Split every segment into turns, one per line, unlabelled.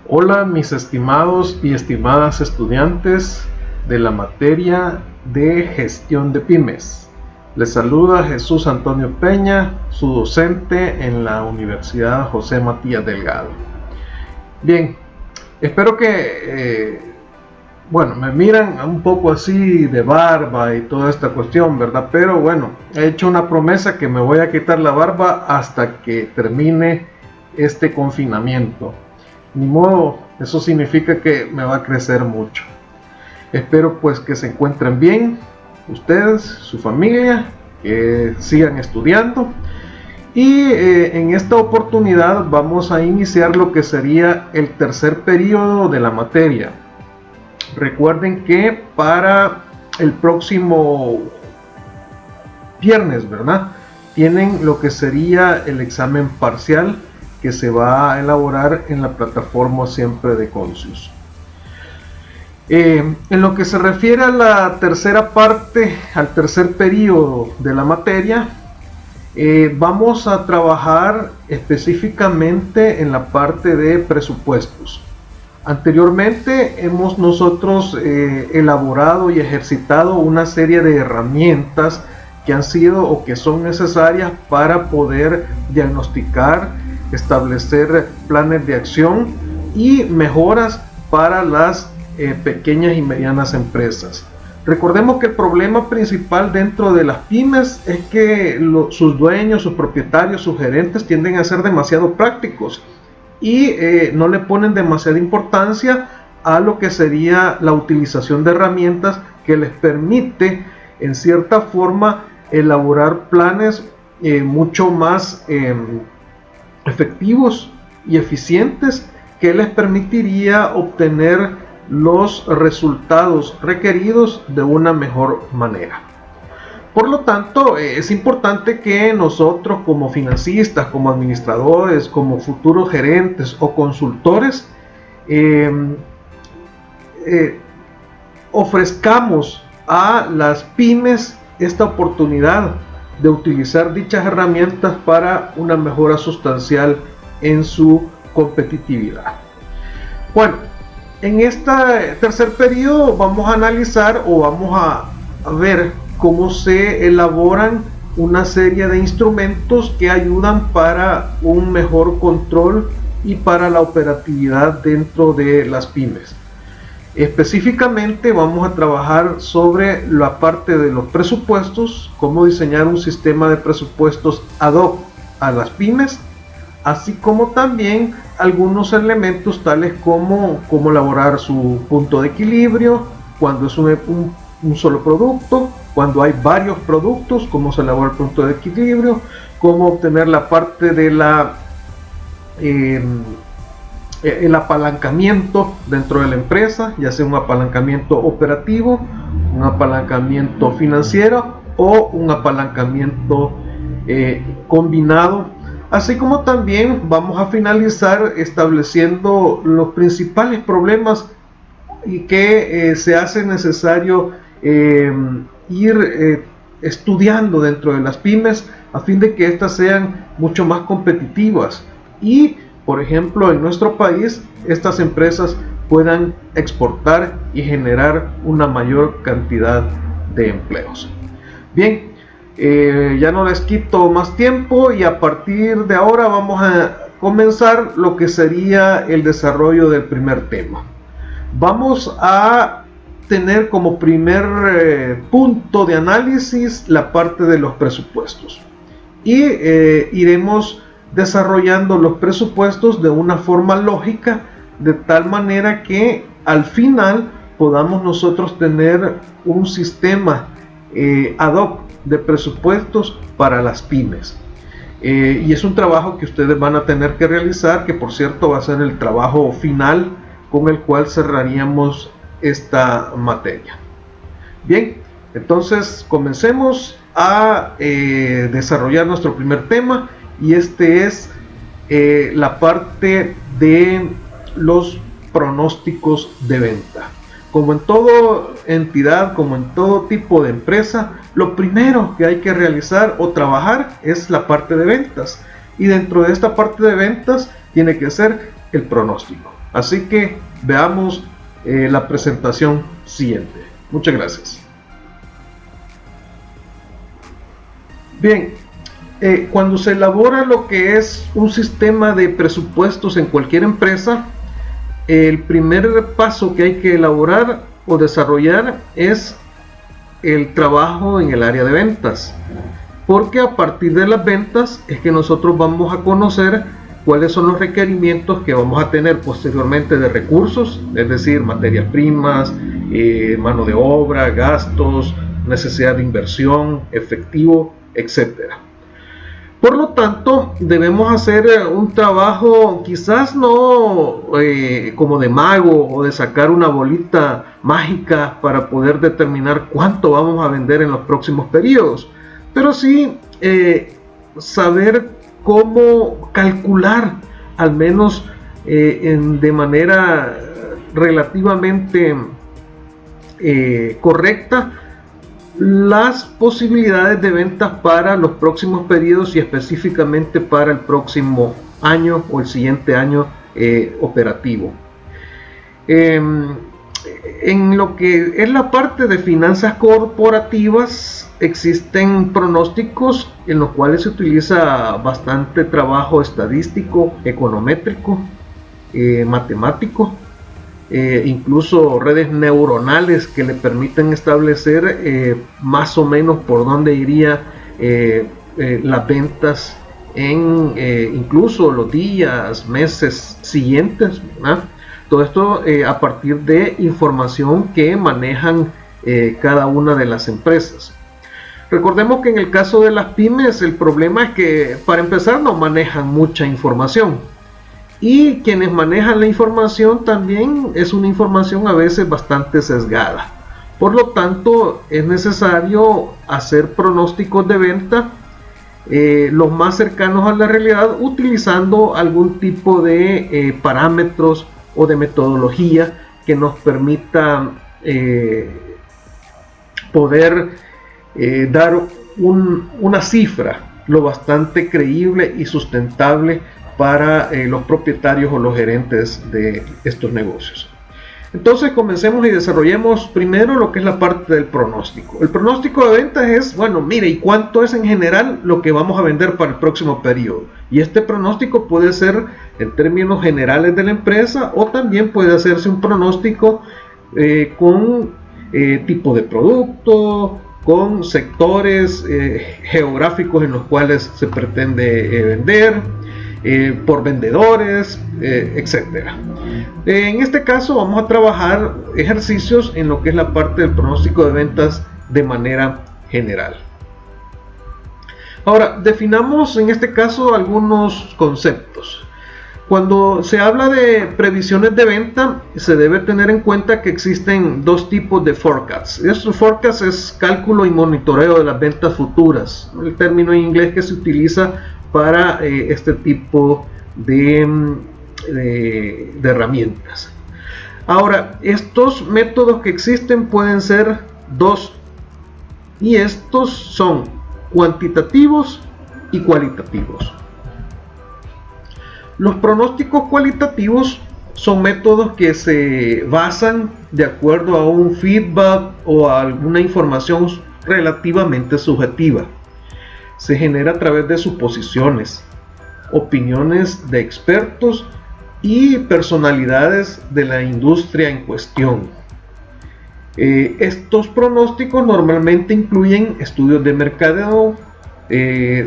Hola mis estimados y estimadas estudiantes de la materia de gestión de pymes. Les saluda Jesús Antonio Peña, su docente en la Universidad José Matías Delgado. Bien, espero que, me miran un poco así de barba y toda esta cuestión, ¿verdad? Pero bueno, he hecho una promesa que me voy a quitar la barba hasta que termine este confinamiento. Ni modo, eso significa que me va a crecer mucho. Espero pues que se encuentren bien, ustedes, su familia, que sigan estudiando. Y en esta oportunidad vamos a iniciar lo que sería el tercer periodo de la materia. Recuerden que para el próximo viernes, ¿verdad? Tienen lo que sería el examen parcial que se va a elaborar en la plataforma siempre de Concius. En lo que se refiere a la tercera parte, al tercer periodo de la materia, vamos a trabajar específicamente en la parte de presupuestos. Anteriormente hemos nosotros elaborado y ejercitado una serie de herramientas que han sido o que son necesarias para poder diagnosticar, establecer planes de acción y mejoras para las pequeñas y medianas empresas. Recordemos que el problema principal dentro de las pymes es que sus dueños, sus propietarios, sus gerentes tienden a ser demasiado prácticos y no le ponen demasiada importancia a lo que sería la utilización de herramientas que les permite en cierta forma elaborar planes mucho más efectivos y eficientes que les permitiría obtener los resultados requeridos de una mejor manera. Por lo tanto, es importante que nosotros como financistas, como administradores, como futuros gerentes o consultores, ofrezcamos a las pymes esta oportunidad de utilizar dichas herramientas para una mejora sustancial en su competitividad. Bueno, en este tercer periodo vamos a analizar o vamos a ver cómo se elaboran una serie de instrumentos que ayudan para un mejor control y para la operatividad dentro de las pymes. Específicamente vamos a trabajar sobre la parte de los presupuestos, cómo diseñar un sistema de presupuestos ad hoc a las pymes, así como también algunos elementos tales como cómo elaborar su punto de equilibrio, cuando es un solo producto, cuando hay varios productos, cómo se elabora el punto de equilibrio, cómo obtener la parte de el apalancamiento dentro de la empresa, ya sea un apalancamiento operativo, un apalancamiento financiero o un apalancamiento combinado, así como también vamos a finalizar estableciendo los principales problemas y que se hace necesario ir estudiando dentro de las pymes a fin de que éstas sean mucho más competitivas y, por ejemplo, en nuestro país estas empresas puedan exportar y generar una mayor cantidad de empleos. Bien, ya no les quito más tiempo y a partir de ahora vamos a comenzar lo que sería el desarrollo del primer tema. Vamos a tener como primer punto de análisis la parte de los presupuestos y iremos desarrollando los presupuestos de una forma lógica, de tal manera que al final podamos nosotros tener un sistema ad hoc de presupuestos para las pymes. Y es un trabajo que ustedes van a tener que realizar, que por cierto va a ser el trabajo final con el cual cerraríamos esta materia. Bien, entonces comencemos a desarrollar nuestro primer tema, y este es la parte de los pronósticos de venta. Como en toda entidad, como en todo tipo de empresa, lo primero que hay que realizar o trabajar es la parte de ventas. Y dentro de esta parte de ventas tiene que ser el pronóstico. Así que veamos la presentación siguiente. Muchas gracias. Bien, cuando se elabora lo que es un sistema de presupuestos en cualquier empresa, el primer paso que hay que elaborar o desarrollar es el trabajo en el área de ventas, porque a partir de las ventas es que nosotros vamos a conocer cuáles son los requerimientos que vamos a tener posteriormente de recursos, es decir, materias primas, mano de obra, gastos, necesidad de inversión, efectivo, etcétera. Por lo tanto, debemos hacer un trabajo quizás no como de mago o de sacar una bolita mágica para poder determinar cuánto vamos a vender en los próximos periodos, pero sí saber cómo calcular, al menos de manera relativamente correcta, las posibilidades de ventas para los próximos periodos y específicamente para el próximo año o el siguiente año operativo. En lo que es la parte de finanzas corporativas, existen pronósticos en los cuales se utiliza bastante trabajo estadístico, econométrico, matemático, incluso redes neuronales que le permiten establecer más o menos por dónde iría las ventas en incluso los días, meses siguientes, ¿verdad? Todo esto a partir de información que manejan cada una de las empresas. Recordemos que en el caso de las pymes el problema es que para empezar no manejan mucha información. Y quienes manejan la información también es una información a veces bastante sesgada. Por lo tanto, es necesario hacer pronósticos de venta los más cercanos a la realidad, utilizando algún tipo de parámetros o de metodología que nos permita poder dar una cifra lo bastante creíble y sustentable para los propietarios o los gerentes de estos negocios. Entonces comencemos y desarrollemos primero lo que es la parte del pronóstico. El pronóstico de ventas es, bueno, mire, ¿y cuánto es en general lo que vamos a vender para el próximo periodo? Y este pronóstico puede ser en términos generales de la empresa o también puede hacerse un pronóstico con tipo de producto, con sectores geográficos en los cuales se pretende vender, por vendedores, etcétera. En este caso vamos a trabajar ejercicios en lo que es la parte del pronóstico de ventas de manera general. Ahora, definamos en este caso algunos conceptos. Cuando se habla de previsiones de venta, se debe tener en cuenta que existen dos tipos de forecasts. Este forecast es cálculo y monitoreo de las ventas futuras, el término en inglés que se utiliza para este tipo de herramientas. Ahora, estos métodos que existen pueden ser dos, y estos son cuantitativos y cualitativos. Los pronósticos cualitativos son métodos que se basan de acuerdo a un feedback o a alguna información relativamente subjetiva. Se genera a través de suposiciones, opiniones de expertos y personalidades de la industria en cuestión. Estos pronósticos normalmente incluyen estudios de mercadeo,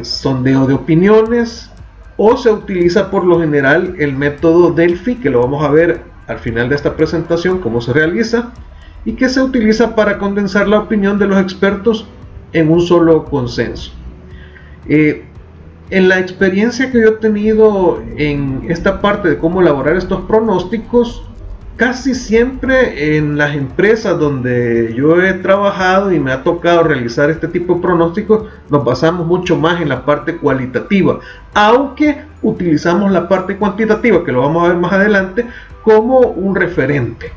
sondeo de opiniones, o se utiliza por lo general el método Delphi, que lo vamos a ver al final de esta presentación cómo se realiza, y que se utiliza para condensar la opinión de los expertos en un solo consenso. En la experiencia que yo he tenido en esta parte de cómo elaborar estos pronósticos, casi siempre en las empresas donde yo he trabajado y me ha tocado realizar este tipo de pronósticos, nos basamos mucho más en la parte cualitativa, aunque utilizamos la parte cuantitativa, que lo vamos a ver más adelante, como un referente.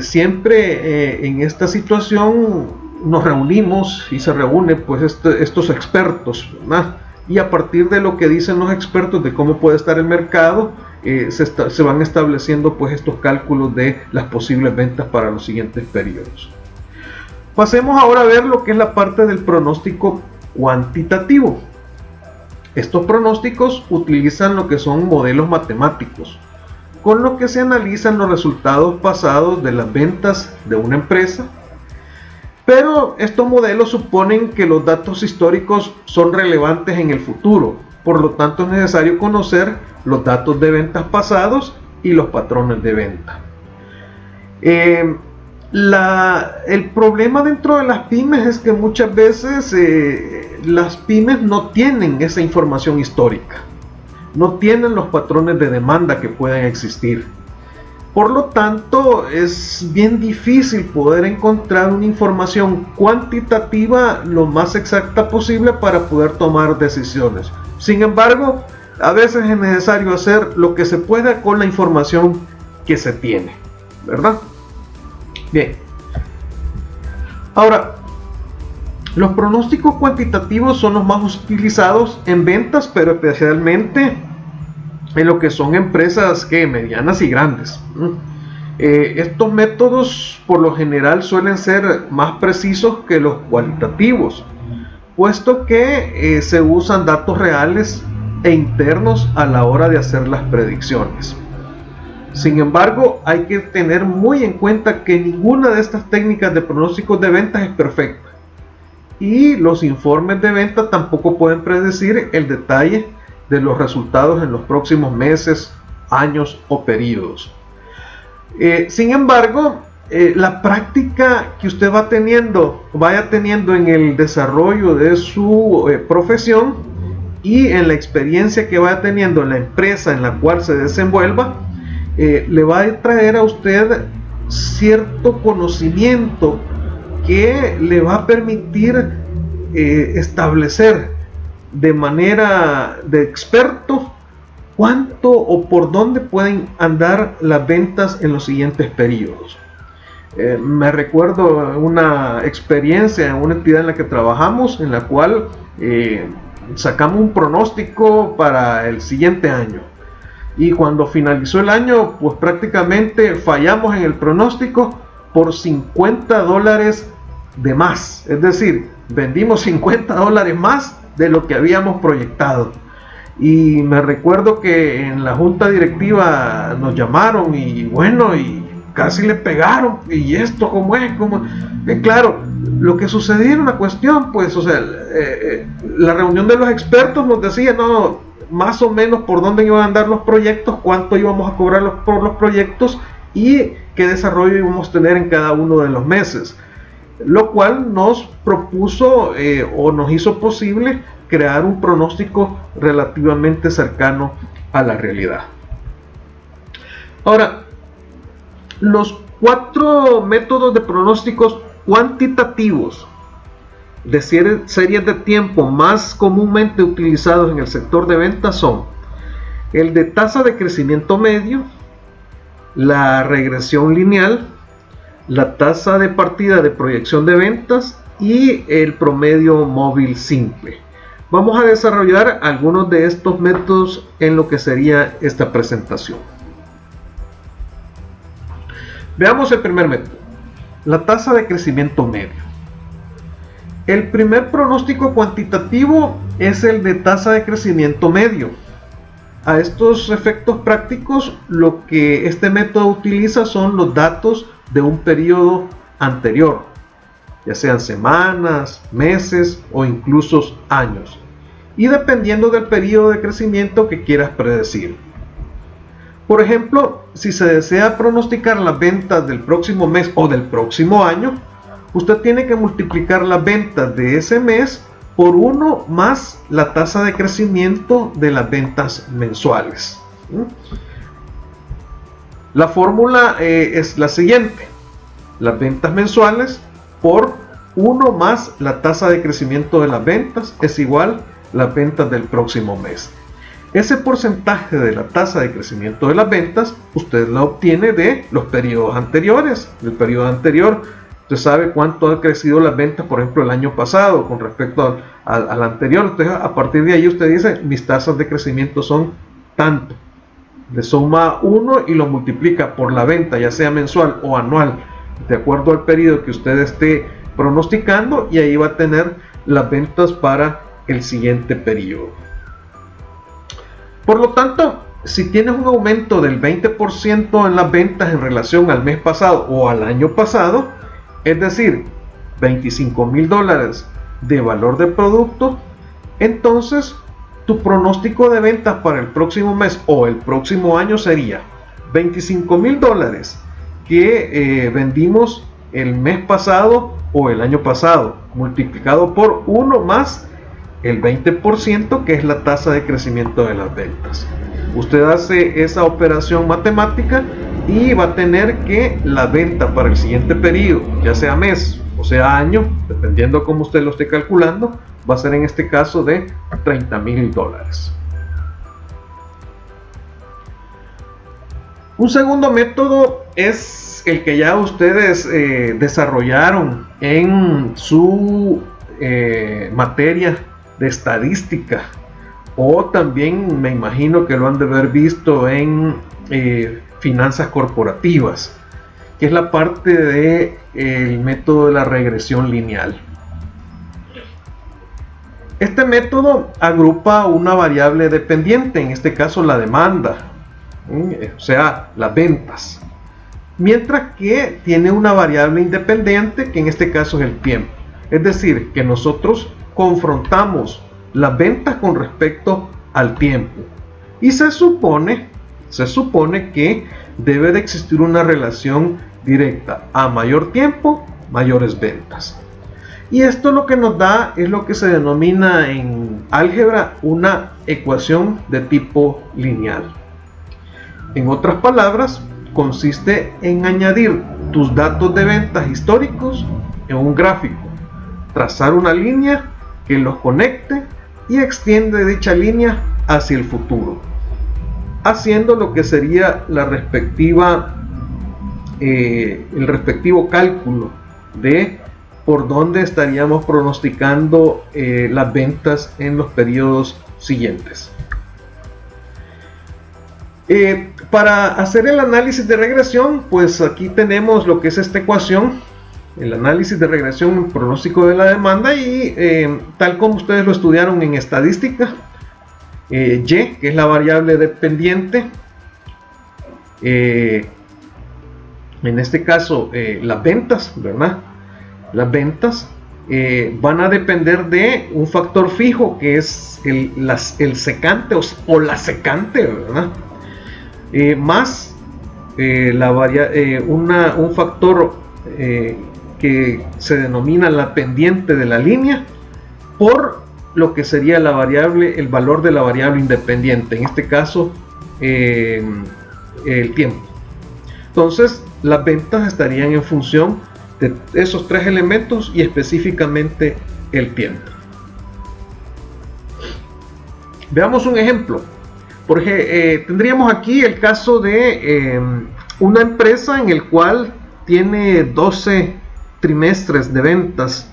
Siempre en esta situación nos reunimos y se reúnen pues estos expertos, ¿verdad?, y a partir de lo que dicen los expertos de cómo puede estar el mercado, se van estableciendo pues estos cálculos de las posibles ventas para los siguientes periodos. Pasemos ahora a ver lo que es la parte del pronóstico cuantitativo. Estos pronósticos utilizan lo que son modelos matemáticos, con lo que se analizan los resultados pasados de las ventas de una empresa, pero estos modelos suponen que los datos históricos son relevantes en el futuro, por lo tanto es necesario conocer los datos de ventas pasados y los patrones de venta. El problema dentro de las pymes es que muchas veces las pymes no tienen esa información histórica, no tienen los patrones de demanda que pueden existir. Por lo tanto, es bien difícil poder encontrar una información cuantitativa lo más exacta posible para poder tomar decisiones. Sin embargo, a veces es necesario hacer lo que se pueda con la información que se tiene, ¿verdad? Bien. Ahora, los pronósticos cuantitativos son los más utilizados en ventas, pero especialmente en lo que son empresas medianas y grandes. Estos métodos por lo general suelen ser más precisos que los cualitativos, puesto que se usan datos reales e internos a la hora de hacer las predicciones. Sin embargo, hay que tener muy en cuenta que ninguna de estas técnicas de pronósticos de ventas es perfecta, y los informes de venta tampoco pueden predecir el detalle de los resultados en los próximos meses, años o periodos. Sin embargo, la práctica que usted vaya teniendo en el desarrollo de su profesión y en la experiencia que vaya teniendo en la empresa en la cual se desenvuelva, le va a traer a usted cierto conocimiento que le va a permitir establecer de manera de experto cuánto o por dónde pueden andar las ventas en los siguientes periodos. Me recuerdo una experiencia en una entidad en la que trabajamos, en la cual sacamos un pronóstico para el siguiente año, y cuando finalizó el año pues prácticamente fallamos en el pronóstico por $50 de más, es decir, vendimos $50 más de lo que habíamos proyectado. Y me recuerdo que en la junta directiva nos llamaron y bueno, y casi le pegaron, y esto como es, claro, lo que sucedía era una cuestión, pues, o sea, la reunión de los expertos nos decía, no, más o menos por dónde iban a andar los proyectos, cuánto íbamos a cobrar por los proyectos y qué desarrollo íbamos a tener en cada uno de los meses, lo cual nos propuso o nos hizo posible crear un pronóstico relativamente cercano a la realidad. Ahora, los 4 métodos de pronósticos cuantitativos de series de tiempo más comúnmente utilizados en el sector de ventas son el de tasa de crecimiento medio, la regresión lineal, la tasa de partida de proyección de ventas y el promedio móvil simple. Vamos a desarrollar algunos de estos métodos en lo que sería esta presentación. Veamos el primer método, la tasa de crecimiento medio. El primer pronóstico cuantitativo es el de tasa de crecimiento medio. A estos efectos prácticos, lo que este método utiliza son los datos de un periodo anterior, ya sean semanas, meses o incluso años, y dependiendo del periodo de crecimiento que quieras predecir. Por ejemplo, si se desea pronosticar las ventas del próximo mes o del próximo año, usted tiene que multiplicar las ventas de ese mes por 1 más la tasa de crecimiento de las ventas mensuales. La fórmula es la siguiente: las ventas mensuales por 1 más la tasa de crecimiento de las ventas es igual a las ventas del próximo mes. Ese porcentaje de la tasa de crecimiento de las ventas usted la obtiene de los periodos anteriores. El periodo anterior Usted sabe cuánto ha crecido las ventas, por ejemplo, el año pasado con respecto al anterior. Entonces, a partir de ahí usted dice, mis tasas de crecimiento son tanto. Le suma 1 y lo multiplica por la venta, ya sea mensual o anual, de acuerdo al periodo que usted esté pronosticando, y ahí va a tener las ventas para el siguiente periodo. Por lo tanto, si tienes un aumento del 20% en las ventas en relación al mes pasado o al año pasado, es decir, $25,000 de valor de producto, entonces tu pronóstico de ventas para el próximo mes o el próximo año sería $25,000 que vendimos el mes pasado o el año pasado, multiplicado por 1 más el 20%, que es la tasa de crecimiento de las ventas. Usted hace esa operación matemática y va a tener que la venta para el siguiente periodo, ya sea mes o sea año, dependiendo cómo usted lo esté calculando, va a ser en este caso de $30,000. Un segundo método es el que ya ustedes desarrollaron en su materia de estadística, o también me imagino que lo han de haber visto en finanzas corporativas, que es la parte del método de la regresión lineal. Este método agrupa una variable dependiente, en este caso la demanda, o sea, las ventas, mientras que tiene una variable independiente, que en este caso es el tiempo. Es decir, que nosotros confrontamos las ventas con respecto al tiempo, y se supone que debe de existir una relación directa: a mayor tiempo, mayores ventas. Y esto lo que nos da es lo que se denomina en álgebra una ecuación de tipo lineal. En otras palabras, consiste en añadir tus datos de ventas históricos en un gráfico, trazar una línea que los conecte y extiende dicha línea hacia el futuro, haciendo lo que sería la respectiva el respectivo cálculo de por dónde estaríamos pronosticando las ventas en los periodos siguientes. Para hacer el análisis de regresión, pues aquí tenemos lo que es esta ecuación, el análisis de regresión, pronóstico de la demanda, y tal como ustedes lo estudiaron en estadística, Y, que es la variable dependiente, en este caso las ventas, ¿verdad? Las ventas van a depender de un factor fijo, que es el secante o la secante, ¿verdad? Más un factor que se denomina la pendiente de la línea, por lo que sería la variable, el valor de la variable independiente, en este caso el tiempo. Entonces las ventas estarían en función de esos tres elementos y específicamente el tiempo. Veamos un ejemplo. Porque tendríamos aquí el caso de una empresa en el cual tiene 12 trimestres de ventas,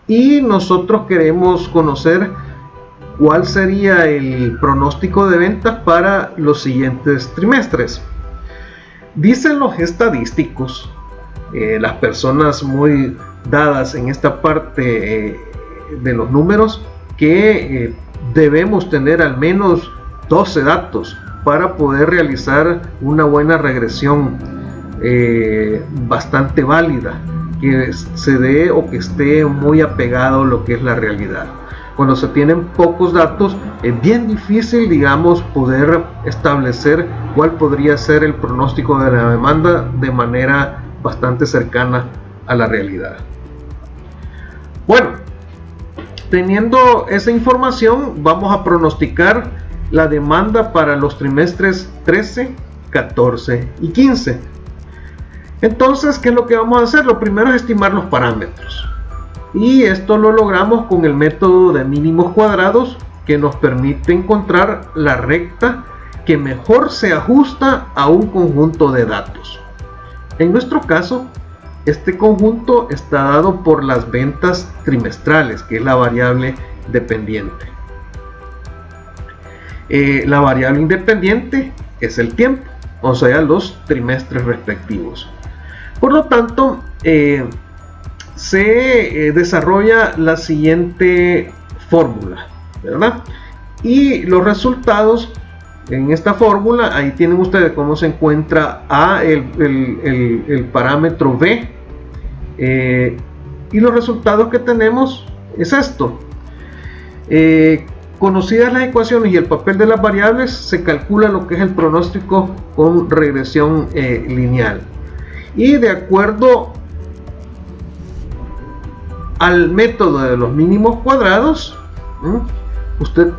y nosotros queremos conocer cuál sería el pronóstico de ventas para los siguientes trimestres. Dicen los estadísticos, las personas muy dadas en esta parte de los números, que debemos tener al menos 12 datos para poder realizar una buena regresión bastante válida, que se dé o que esté muy apegado a lo que es la realidad. Cuando se tienen pocos datos, es bien difícil, digamos, poder establecer cuál podría ser el pronóstico de la demanda de manera bastante cercana a la realidad. Bueno, teniendo esa información, vamos a pronosticar la demanda para los trimestres 13, 14 y 15. Entonces, ¿qué es lo que vamos a hacer? Lo primero es estimar los parámetros, y esto lo logramos con el método de mínimos cuadrados, que nos permite encontrar la recta que mejor se ajusta a un conjunto de datos. En nuestro caso, este conjunto está dado por las ventas trimestrales, que es la variable dependiente. La variable independiente es el tiempo, o sea, los trimestres respectivos. Por lo tanto, se desarrolla la siguiente fórmula, ¿verdad? Y los resultados en esta fórmula, ahí tienen ustedes cómo se encuentra A, el parámetro B, y los resultados que tenemos es esto. Conocidas las ecuaciones y el papel de las variables, se calcula lo que es el pronóstico con regresión lineal. Y de acuerdo al método de los mínimos cuadrados, usted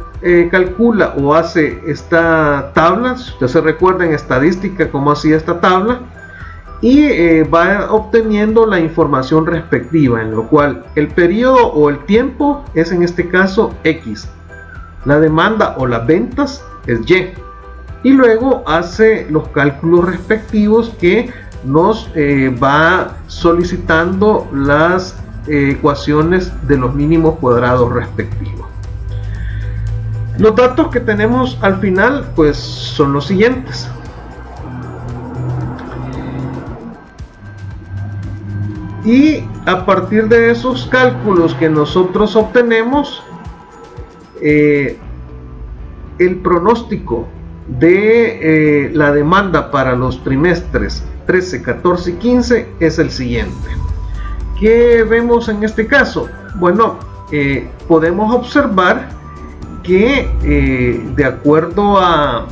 calcula o hace esta tabla. Si usted se recuerda en estadística cómo hacía esta tabla, y va obteniendo la información respectiva, en lo cual el periodo o el tiempo es en este caso X, la demanda o las ventas es Y, y luego hace los cálculos respectivos que nos va solicitando las ecuaciones de los mínimos cuadrados respectivos. Los datos que tenemos al final pues son los siguientes. Y a partir de esos cálculos que nosotros obtenemos, el pronóstico de la demanda para los trimestres 13, 14 y 15 es el siguiente. ¿Qué vemos en este caso? Bueno, podemos observar que de acuerdo a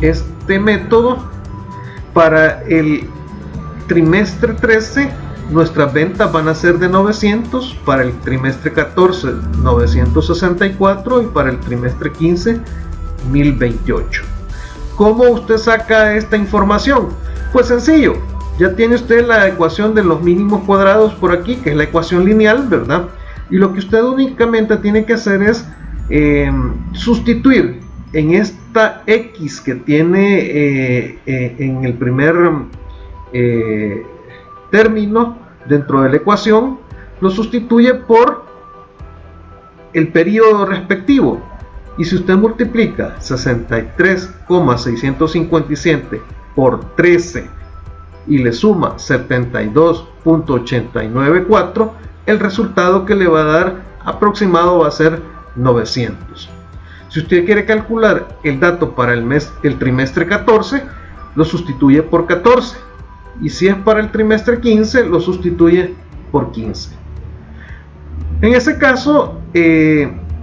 este método, para el trimestre 13 nuestras ventas van a ser de 900, para el trimestre 14 964 y para el trimestre 15 1028. ¿Cómo usted saca esta información? Pues sencillo, ya tiene usted la ecuación de los mínimos cuadrados por aquí, que es la ecuación lineal, ¿verdad? Y lo que usted únicamente tiene que hacer es sustituir en esta X que tiene en el primer término dentro de la ecuación, lo sustituye por el periodo respectivo. Y si usted multiplica 63,657 por 13 y le suma 72.894, el resultado que le va a dar aproximado va a ser 900. Si usted quiere calcular el dato para el trimestre 14, lo sustituye por 14. Y si es para el trimestre 15, lo sustituye por 15. En ese caso,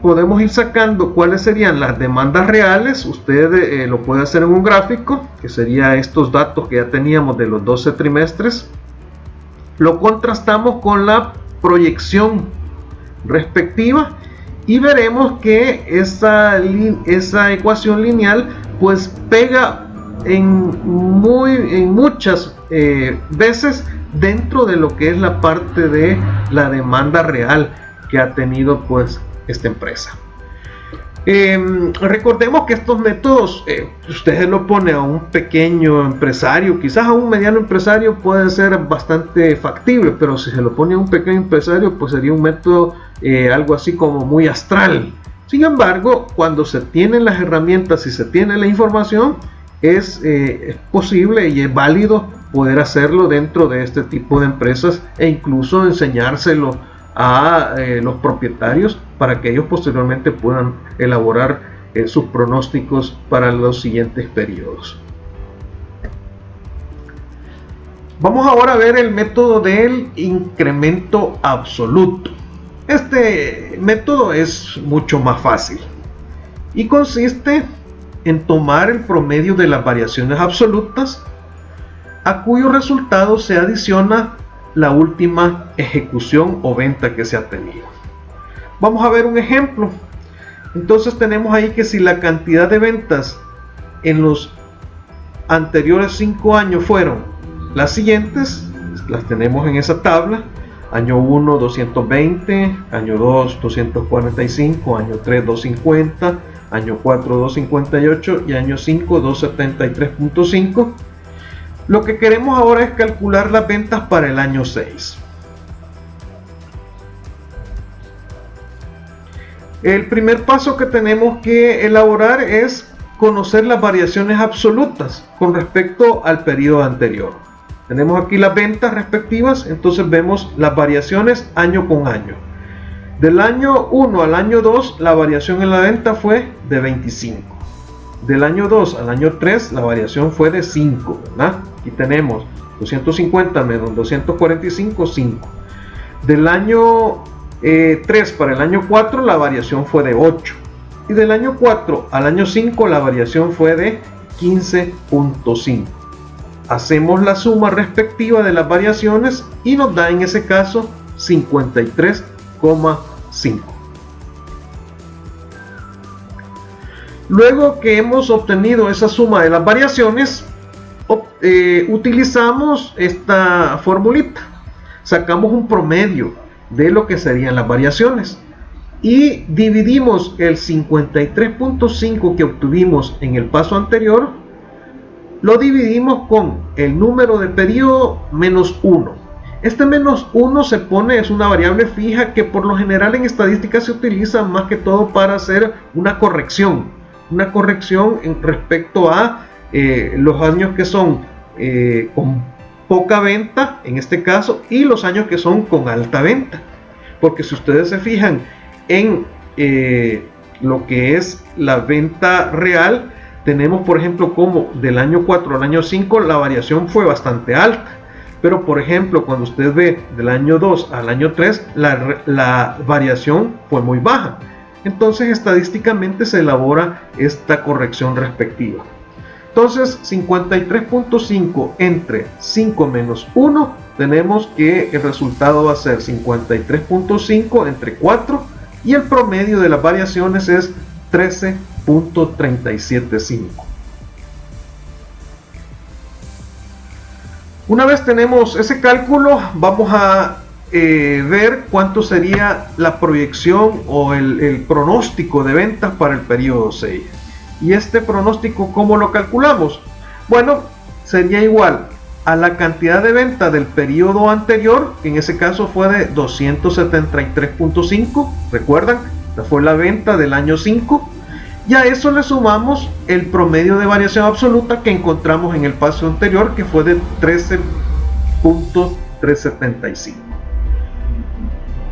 podemos ir sacando cuáles serían las demandas reales. Usted lo puede hacer en un gráfico, que sería estos datos que ya teníamos de los 12 trimestres. Lo contrastamos con la proyección respectiva y veremos que esa ecuación lineal pues pega en muchas veces dentro de lo que es la parte de la demanda real que ha tenido pues esta empresa. Recordemos que estos métodos, usted se lo pone a un pequeño empresario, quizás a un mediano empresario puede ser bastante factible, pero si se lo pone a un pequeño empresario, pues sería un método algo así como muy astral. Sin embargo, cuando se tienen las herramientas y se tiene la información, es posible y es válido poder hacerlo dentro de este tipo de empresas e incluso enseñárselo a los propietarios para que ellos posteriormente puedan elaborar sus pronósticos para los siguientes periodos. Vamos ahora a ver el método del incremento absoluto. Este método es mucho más fácil y consiste en tomar el promedio de las variaciones absolutas a cuyo resultado se adiciona la última ejecución o venta que se ha tenido. Vamos a ver un ejemplo. Entonces tenemos ahí que si la cantidad de ventas en los anteriores 5 años fueron las siguientes, las tenemos en esa tabla: año 1 220, año 2 245, año 3 250, año 4 258 y año 5 273.5. Lo que queremos ahora es calcular las ventas para el año 6. El primer paso que tenemos que elaborar es conocer las variaciones absolutas con respecto al periodo anterior. Tenemos aquí las ventas respectivas, entonces vemos las variaciones año con año. Del año 1 al año 2 la variación en la venta fue de 25. Del año 2 al año 3 la variación fue de 5, ¿verdad? Aquí tenemos 250 menos 245, 5. Del año 3 para el año 4 la variación fue de 8. Y del año 4 al año 5 la variación fue de 15.5. Hacemos la suma respectiva de las variaciones y nos da en ese caso 53,5. Luego que hemos obtenido esa suma de las variaciones, utilizamos esta formulita. Sacamos un promedio de lo que serían las variaciones y dividimos el 53.5 que obtuvimos en el paso anterior, lo dividimos con el número de periodo menos 1. Este menos 1 se pone, es una variable fija que por lo general en estadística se utiliza más que todo para hacer una corrección en respecto a los años que son con poca venta, en este caso, y los años que son con alta venta. Porque si ustedes se fijan en lo que es la venta real, tenemos por ejemplo como del año 4 al año 5 la variación fue bastante alta, pero por ejemplo cuando usted ve del año 2 al año 3 la variación fue muy baja. Entonces estadísticamente se elabora esta corrección respectiva. Entonces 53.5 entre 5 menos 1, tenemos que el resultado va a ser 53.5 entre 4 y el promedio de las variaciones es 13.375. Una vez tenemos ese cálculo, vamos a ver cuánto sería la proyección o el pronóstico de ventas para el periodo 6. Y este pronóstico, ¿cómo lo calculamos? Bueno, sería igual a la cantidad de venta del periodo anterior, que en ese caso fue de 273.5, recuerdan, esta fue la venta del año 5, y a eso le sumamos el promedio de variación absoluta que encontramos en el paso anterior, que fue de 13.375.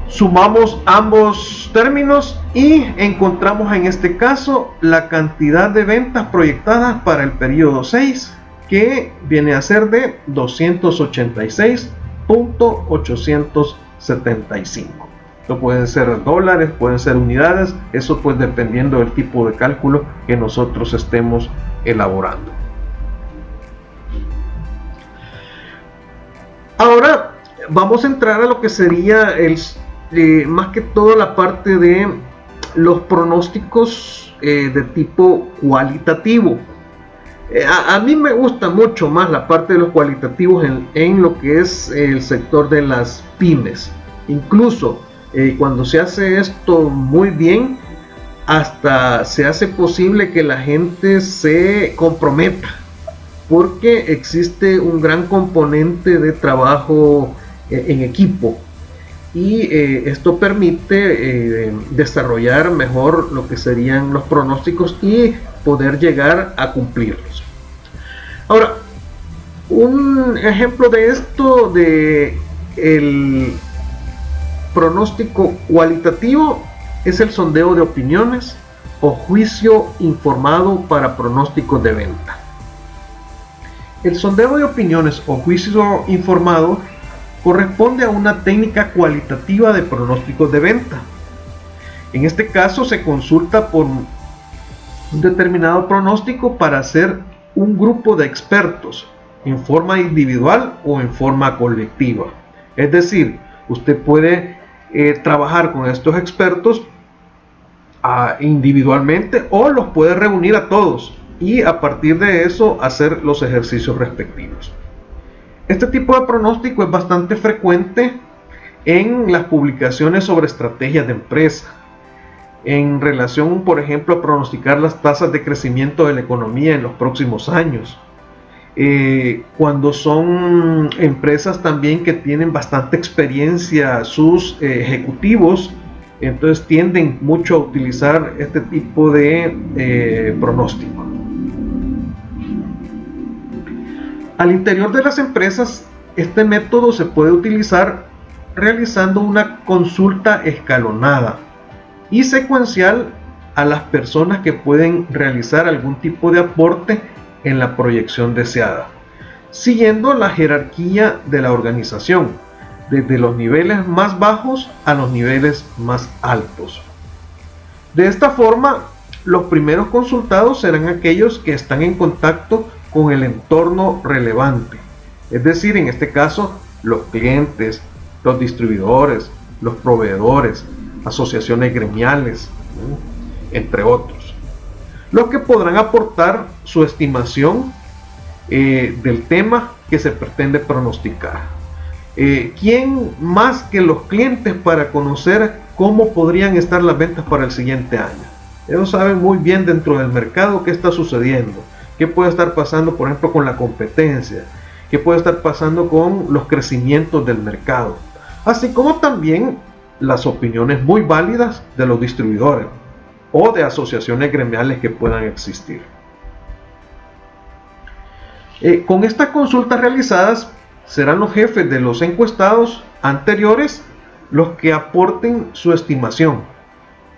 Sumamos ambos términos y encontramos en este caso la cantidad de ventas proyectadas para el periodo 6, que viene a ser de 286.875. Esto pueden ser dólares, pueden ser unidades, eso pues dependiendo del tipo de cálculo que nosotros estemos elaborando. Ahora vamos a entrar a lo que sería más que todo la parte de los pronósticos de tipo cualitativo. A mí me gusta mucho más la parte de los cualitativos en lo que es el sector de las pymes. Incluso cuando se hace esto muy bien, hasta se hace posible que la gente se comprometa, porque existe un gran componente de trabajo en equipo. Y esto permite desarrollar mejor lo que serían los pronósticos y poder llegar a cumplirlos. Ahora, un ejemplo de esto, de el pronóstico cualitativo, es el sondeo de opiniones o juicio informado para pronósticos de venta. El sondeo de opiniones o juicio informado corresponde a una técnica cualitativa de pronósticos de venta. En este caso se consulta por un determinado pronóstico para hacer un grupo de expertos en forma individual o en forma colectiva. Es decir, usted puede trabajar con estos expertos individualmente o los puede reunir a todos y a partir de eso hacer los ejercicios respectivos. Este tipo de pronóstico es bastante frecuente en las publicaciones sobre estrategias de empresa, en relación, por ejemplo, a pronosticar las tasas de crecimiento de la economía en los próximos años, Cuando son empresas también que tienen bastante experiencia sus ejecutivos, entonces tienden mucho a utilizar este tipo de pronóstico. Al interior de las empresas, este método se puede utilizar realizando una consulta escalonada y secuencial a las personas que pueden realizar algún tipo de aporte en la proyección deseada, siguiendo la jerarquía de la organización, desde los niveles más bajos a los niveles más altos. De esta forma, los primeros consultados serán aquellos que están en contacto con el entorno relevante, es decir, en este caso, los clientes, los distribuidores, los proveedores, asociaciones gremiales, entre otros, los que podrán aportar su estimación del tema que se pretende pronosticar. ¿Quién más que los clientes para conocer cómo podrían estar las ventas para el siguiente año? Ellos saben muy bien dentro del mercado qué está sucediendo, qué puede estar pasando, por ejemplo, con la competencia, qué puede estar pasando con los crecimientos del mercado, así como también las opiniones muy válidas de los distribuidores o de asociaciones gremiales que puedan existir. Con estas consultas realizadas, serán los jefes de los encuestados anteriores los que aporten su estimación,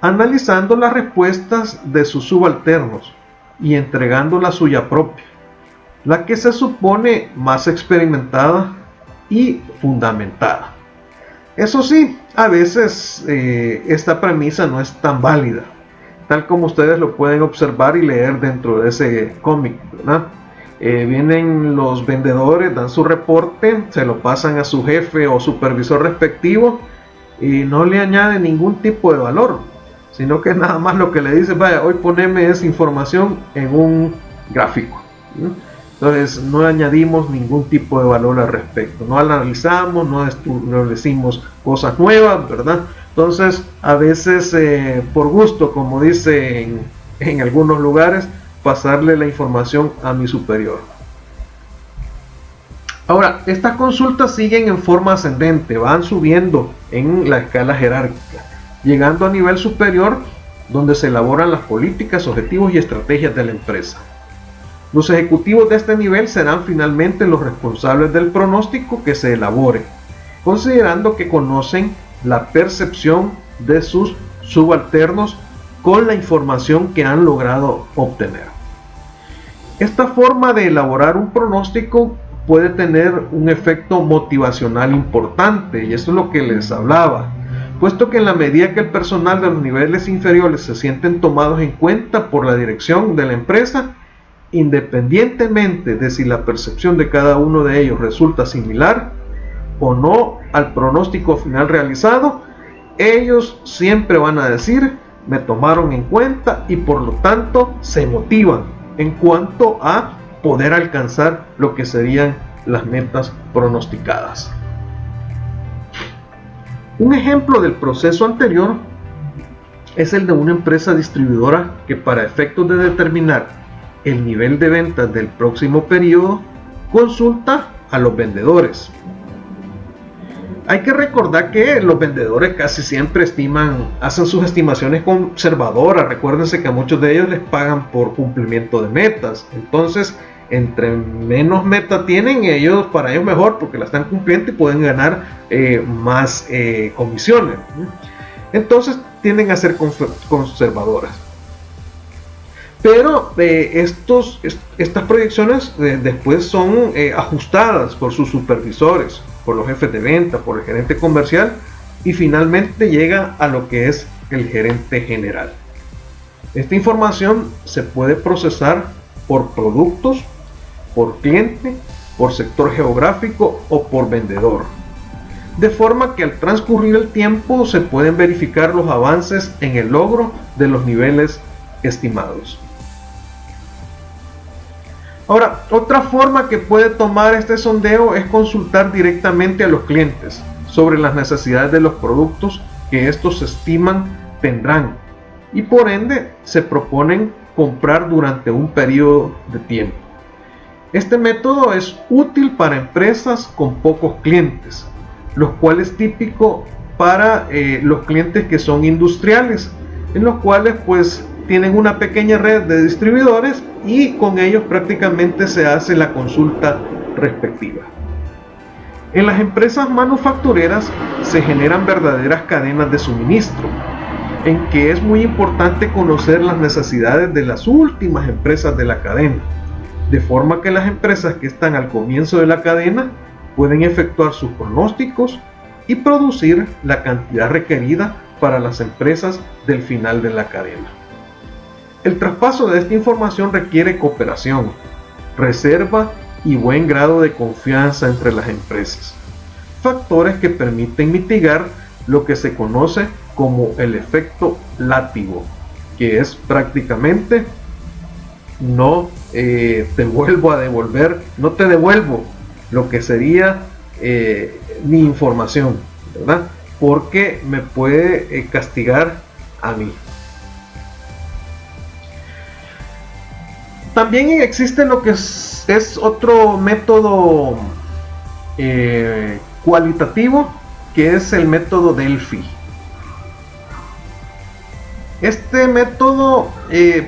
analizando las respuestas de sus subalternos y entregando la suya propia, la que se supone más experimentada y fundamentada. Eso sí, a veces esta premisa no es tan válida, tal como ustedes lo pueden observar y leer dentro de ese cómic, ¿verdad? Vienen los vendedores, dan su reporte, se lo pasan a su jefe o supervisor respectivo y no le añade ningún tipo de valor, sino que nada más lo que le dice, vaya, hoy poneme esa información en un gráfico. Entonces no añadimos ningún tipo de valor al respecto, no analizamos, no decimos cosas nuevas, ¿verdad? Entonces a veces por gusto, como dicen en algunos lugares, pasarle la información a mi superior. Ahora, estas consultas siguen en forma ascendente, van subiendo en la escala jerárquica, llegando a nivel superior donde se elaboran las políticas, objetivos y estrategias de la empresa. Los ejecutivos de este nivel serán finalmente los responsables del pronóstico que se elabore, considerando que conocen la percepción de sus subalternos con la información que han logrado obtener. Esta forma de elaborar un pronóstico puede tener un efecto motivacional importante, y eso es lo que les hablaba, puesto que en la medida que el personal de los niveles inferiores se sienten tomados en cuenta por la dirección de la empresa, independientemente de si la percepción de cada uno de ellos resulta similar o no al pronóstico final realizado, ellos siempre van a decir, me tomaron en cuenta, y por lo tanto se motivan en cuanto a poder alcanzar lo que serían las metas pronosticadas. Un ejemplo del proceso anterior es el de una empresa distribuidora que, para efectos de determinar el nivel de ventas del próximo periodo, consulta a los vendedores. Hay que recordar que los vendedores casi siempre hacen sus estimaciones conservadoras. Recuérdense que a muchos de ellos les pagan por cumplimiento de metas. Entonces, entre menos meta tienen, para ellos mejor, porque la están cumpliendo y pueden ganar más comisiones. Entonces, tienden a ser conservadoras. Pero estas proyecciones después son ajustadas por sus supervisores, por los jefes de venta, por el gerente comercial, y finalmente llega a lo que es el gerente general. Esta información se puede procesar por productos, por cliente, por sector geográfico o por vendedor, de forma que al transcurrir el tiempo se pueden verificar los avances en el logro de los niveles estimados. Ahora, otra forma que puede tomar este sondeo es consultar directamente a los clientes sobre las necesidades de los productos que estos estiman tendrán, y por ende se proponen comprar durante un periodo de tiempo. Este método es útil para empresas con pocos clientes, los cuales es típico para los clientes que son industriales, en los cuales pues tienen una pequeña red de distribuidores y con ellos prácticamente se hace la consulta respectiva. En las empresas manufactureras se generan verdaderas cadenas de suministro, en que es muy importante conocer las necesidades de las últimas empresas de la cadena, de forma que las empresas que están al comienzo de la cadena pueden efectuar sus pronósticos y producir la cantidad requerida para las empresas del final de la cadena. El traspaso de esta información requiere cooperación, reserva y buen grado de confianza entre las empresas, factores que permiten mitigar lo que se conoce como el efecto látigo, que es prácticamente no te vuelvo a devolver, no te devuelvo lo que sería mi información, ¿verdad? Porque me puede castigar a mí. También existe lo que es otro método cualitativo, que es el método Delphi. Este método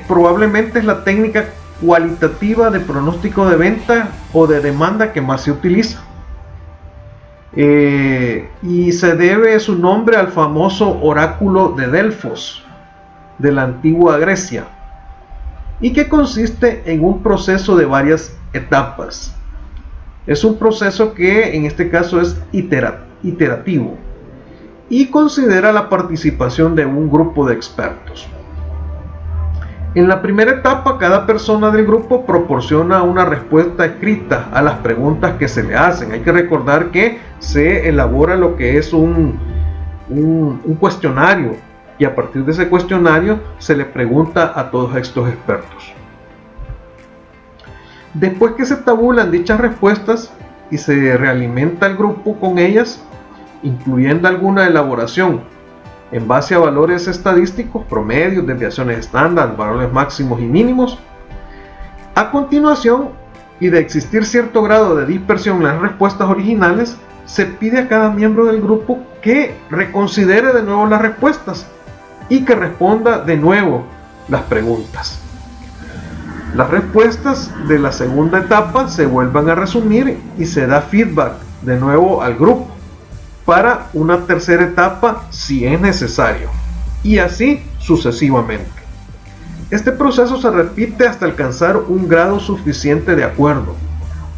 probablemente es la técnica cualitativa de pronóstico de venta o de demanda que más se utiliza. Y se debe su nombre al famoso oráculo de Delfos de la antigua Grecia, y que consiste en un proceso de varias etapas. Es un proceso que en este caso es iterativo y considera la participación de un grupo de expertos. En la primera etapa, cada persona del grupo proporciona una respuesta escrita a las preguntas que se le hacen. Hay que recordar que se elabora lo que es un cuestionario, y a partir de ese cuestionario se le pregunta a todos estos expertos. Después que se tabulan dichas respuestas y se realimenta el grupo con ellas, incluyendo alguna elaboración en base a valores estadísticos, promedios, desviaciones estándar, valores máximos y mínimos. A continuación, y de existir cierto grado de dispersión en las respuestas originales, se pide a cada miembro del grupo que reconsidere de nuevo las respuestas y que responda de nuevo las preguntas. Las respuestas de la segunda etapa se vuelvan a resumir y se da feedback de nuevo al grupo para una tercera etapa si es necesario, y así sucesivamente. Este proceso se repite hasta alcanzar un grado suficiente de acuerdo,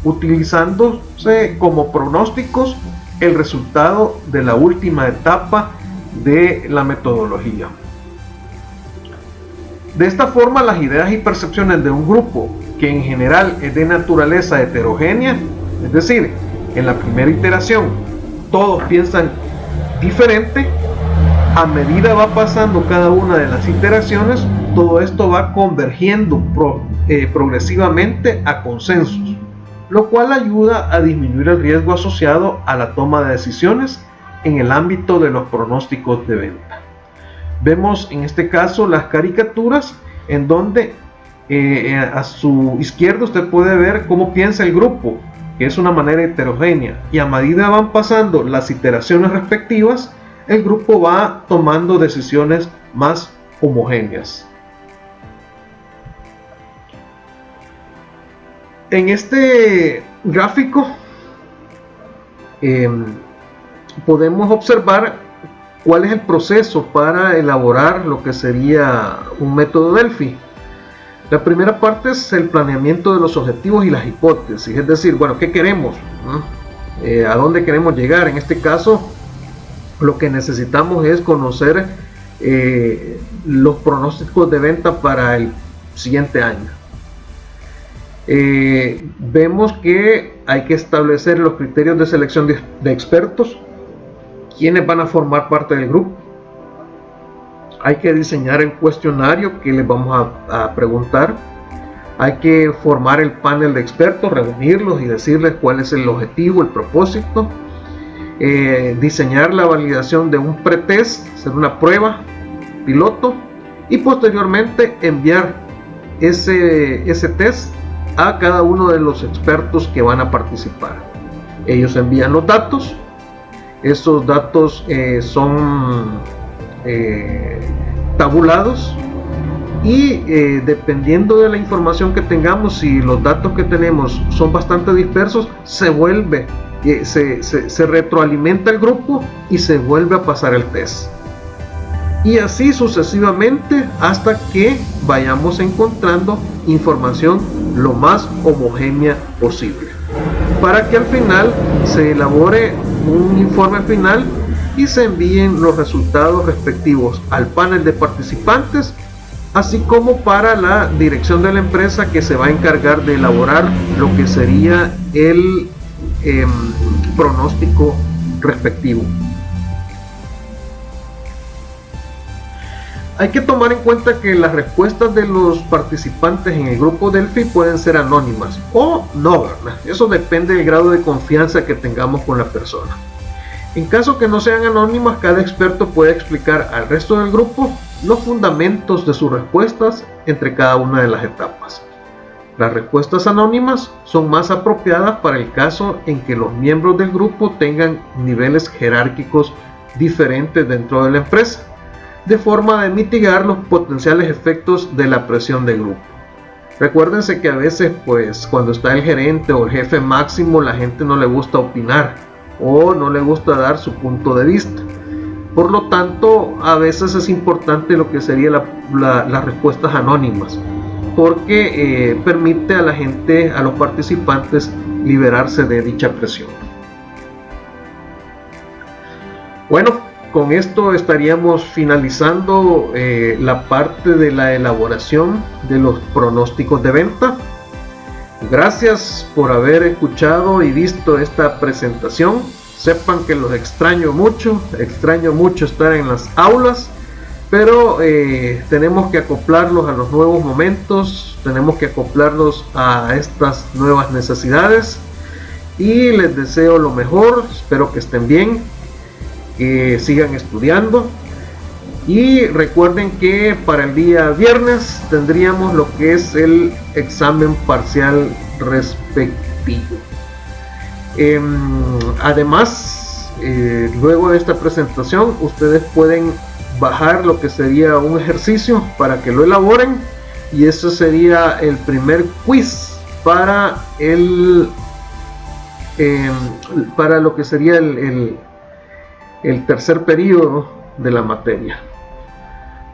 utilizándose como pronósticos el resultado de la última etapa de la metodología. De esta forma, las ideas y percepciones de un grupo, que en general es de naturaleza heterogénea, es decir, en la primera iteración todos piensan diferente, a medida va pasando cada una de las iteraciones, todo esto va convergiendo progresivamente a consensos, lo cual ayuda a disminuir el riesgo asociado a la toma de decisiones en el ámbito de los pronósticos de venta. Vemos en este caso las caricaturas en donde a su izquierda usted puede ver cómo piensa el grupo, que es una manera heterogénea, y a medida van pasando las iteraciones respectivas, el grupo va tomando decisiones más homogéneas. En este gráfico podemos observar cuál es el proceso para elaborar lo que sería un método Delphi. La primera parte es el planeamiento de los objetivos y las hipótesis, es decir, bueno, ¿qué queremos? ¿A dónde queremos llegar? En este caso, lo que necesitamos es conocer los pronósticos de venta para el siguiente año. Vemos que hay que establecer los criterios de selección de expertos, quienes van a formar parte del grupo. Hay que diseñar el cuestionario que les vamos a preguntar. Hay que formar el panel de expertos, reunirlos y decirles cuál es el objetivo, el propósito. Diseñar la validación de un pretest, hacer una prueba piloto y posteriormente enviar ese test a cada uno de los expertos que van a participar. Ellos envían los datos. Esos datos son tabulados y dependiendo de la información que tengamos, si los datos que tenemos son bastante dispersos, se retroalimenta el grupo y se vuelve a pasar el test. Y así sucesivamente hasta que vayamos encontrando información lo más homogénea posible, para que al final se elabore un informe final y se envíen los resultados respectivos al panel de participantes, así como para la dirección de la empresa, que se va a encargar de elaborar lo que sería el pronóstico respectivo. Hay que tomar en cuenta que las respuestas de los participantes en el grupo Delphi pueden ser anónimas o no, ¿verdad? Eso depende del grado de confianza que tengamos con la persona. En caso que no sean anónimas, cada experto puede explicar al resto del grupo los fundamentos de sus respuestas entre cada una de las etapas. Las respuestas anónimas son más apropiadas para el caso en que los miembros del grupo tengan niveles jerárquicos diferentes dentro de la empresa, de forma de mitigar los potenciales efectos de la presión de grupo. Recuérdense que a veces, pues, cuando está el gerente o el jefe máximo, la gente no le gusta opinar o no le gusta dar su punto de vista. Por lo tanto, a veces es importante lo que sería las respuestas anónimas, porque permite a la gente, a los participantes, liberarse de dicha presión. Bueno, con esto estaríamos finalizando la parte de la elaboración de los pronósticos de venta. Gracias por haber escuchado y visto esta presentación. Sepan que los extraño mucho estar en las aulas, pero tenemos que acoplarlos a los nuevos momentos, tenemos que acoplarlos a estas nuevas necesidades y les deseo lo mejor. Espero que estén bien, que sigan estudiando y recuerden que para el día viernes tendríamos lo que es el examen parcial respectivo. Además, luego de esta presentación ustedes pueden bajar lo que sería un ejercicio para que lo elaboren, y eso sería el primer quiz para lo que sería el tercer periodo de la materia.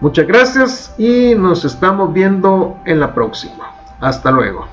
Muchas gracias y nos estamos viendo en la próxima. Hasta luego.